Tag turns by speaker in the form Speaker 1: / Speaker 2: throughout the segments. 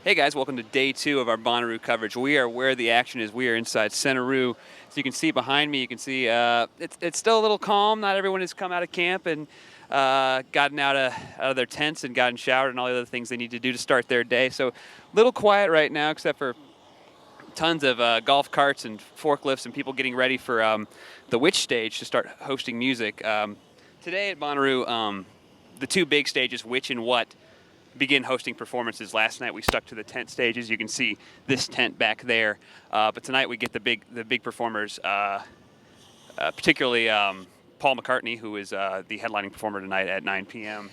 Speaker 1: Hey guys, welcome to day 2 of our Bonnaroo coverage. We are where the action is. We are inside Centeroo. So you can see behind me, you can see it's still a little calm. Not everyone has come out of camp and gotten out of their tents and gotten showered and all the other things they need to do to start their day. So a little quiet right now, except for tons of golf carts and forklifts and people getting ready for the Witch stage to start hosting music. Today at Bonnaroo, the two big stages, Witch and What, begin hosting performances. Last night we stuck to the tent stages. You can see this tent back there. But tonight we get the big performers, particularly Paul McCartney, who is the headlining performer tonight at 9 p.m.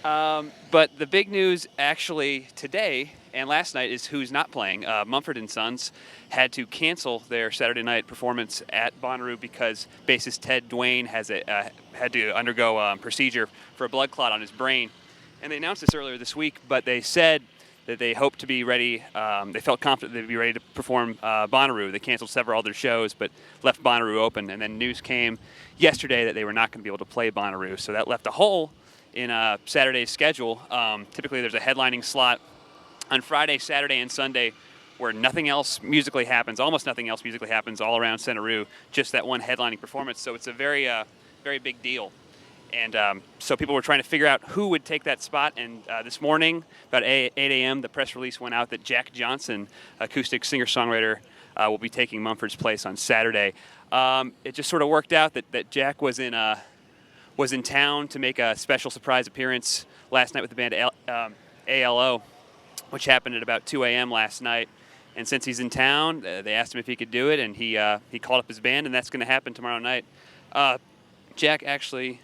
Speaker 1: But the big news actually today and last night is who's not playing. Mumford and Sons had to cancel their Saturday night performance at Bonnaroo because bassist Ted Duane had to undergo procedure for a blood clot on his brain. And they announced this earlier this week, but they said that they hoped to be ready. They felt confident they'd be ready to perform Bonnaroo. They canceled several other shows, but left Bonnaroo open. And then news came yesterday that they were not going to be able to play Bonnaroo. So that left a hole in Saturday's schedule. Typically, there's a headlining slot on Friday, Saturday, and Sunday where nothing else musically happens. Almost nothing else musically happens all around Centeroo. Just that one headlining performance. So it's a very big deal. And so people were trying to figure out who would take that spot. And this morning, about 8 a.m., the press release went out that Jack Johnson, acoustic singer-songwriter, will be taking Mumford's place on Saturday. It just sort of worked out that Jack was in town to make a special surprise appearance last night with the band ALO, which happened at about 2 a.m. last night. And since he's in town, they asked him if he could do it, and he called up his band, and that's going to happen tomorrow night. Jack actually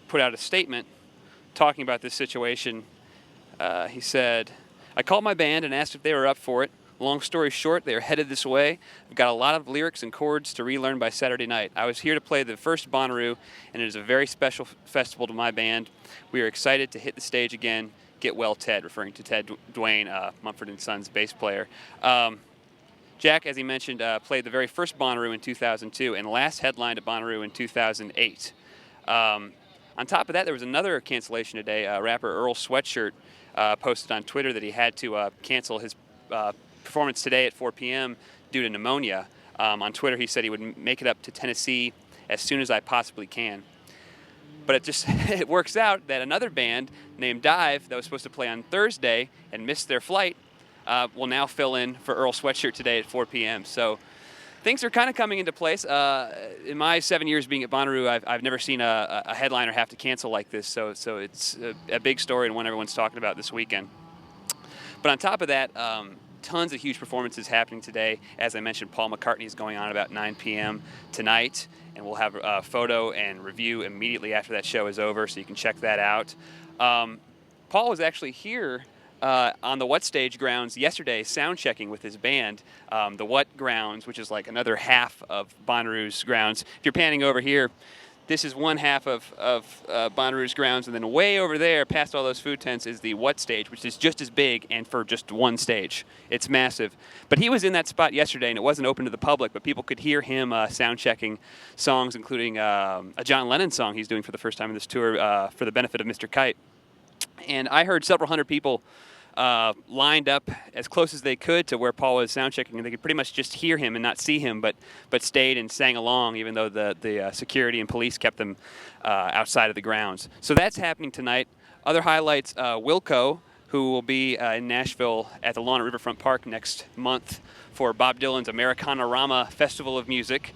Speaker 1: put out a statement talking about this situation. He said, "I called my band and asked if they were up for it. Long story short, they are headed this way. I've got a lot of lyrics and chords to relearn by Saturday night. I was here to play the first Bonnaroo, and it is a very special festival to my band. We are excited to hit the stage again. Get well, Ted," referring to Ted Duane, Mumford and Sons bass player. Jack, as he mentioned, played the very first Bonnaroo in 2002 and last headlined at Bonnaroo in 2008. On top of that, there was another cancellation today. Rapper Earl Sweatshirt posted on Twitter that he had to cancel his performance today at 4 p.m. due to pneumonia. On Twitter, he said he would make it up to Tennessee as soon as I possibly can. But it works out that another band named Dive that was supposed to play on Thursday and missed their flight will now fill in for Earl Sweatshirt today at 4 p.m. So things are kind of coming into place. In my 7 years being at Bonnaroo, I've never seen a headliner have to cancel like this. So it's a big story and one everyone's talking about this weekend. But on top of that, tons of huge performances happening today. As I mentioned, Paul McCartney is going on about 9 p.m. tonight, and we'll have a photo and review immediately after that show is over, so you can check that out. Paul was actually here on the What stage grounds yesterday, sound checking with his band. The What grounds, which is like another half of Bonnaroo's grounds. If you're panning over here, this is one half of Bonnaroo's grounds, and then way over there, past all those food tents, is the What stage, which is just as big and for just one stage. It's massive. But he was in that spot yesterday, and it wasn't open to the public, but people could hear him sound checking songs, including a John Lennon song he's doing for the first time in this tour for the benefit of Mr. Kite. And I heard several hundred people lined up as close as they could to where Paul was sound checking, and they could pretty much just hear him and not see him, but stayed and sang along, even though the security and police kept them outside of the grounds. So that's happening tonight. Other highlights: Wilco, who will be in Nashville at the Lawn at Riverfront Park next month for Bob Dylan's Americana-Rama Festival of Music.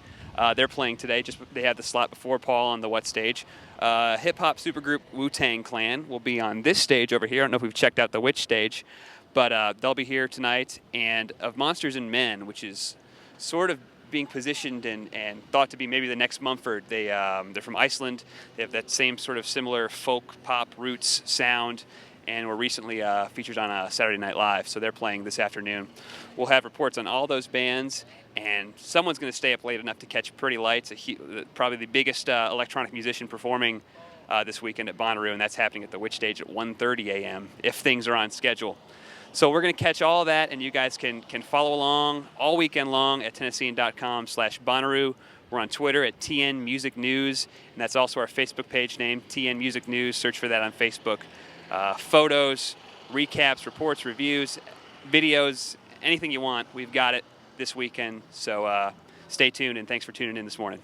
Speaker 1: They're playing today. They had the slot before Paul on the What stage. Hip-hop supergroup Wu-Tang Clan will be on this stage over here. I don't know if we've checked out the Witch stage, but they'll be here tonight. And of Monsters and Men, which is sort of being positioned and thought to be maybe the next Mumford. They're from Iceland. They have that same sort of similar folk pop roots sound, and were recently featured on Saturday Night Live. So they're playing this afternoon. We'll have reports on all those bands, and someone's going to stay up late enough to catch Pretty Lights, probably the biggest electronic musician performing this weekend at Bonnaroo, and that's happening at the Witch stage at 1:30 a.m. if things are on schedule. So we're going to catch all of that, and you guys can follow along all weekend long at Tennessean.com/Bonnaroo. We're on Twitter at TN Music News, and that's also our Facebook page name, TN Music News. Search for that on Facebook. Photos, recaps, reports, reviews, videos, anything you want. We've got it this weekend. So stay tuned, and thanks for tuning in this morning.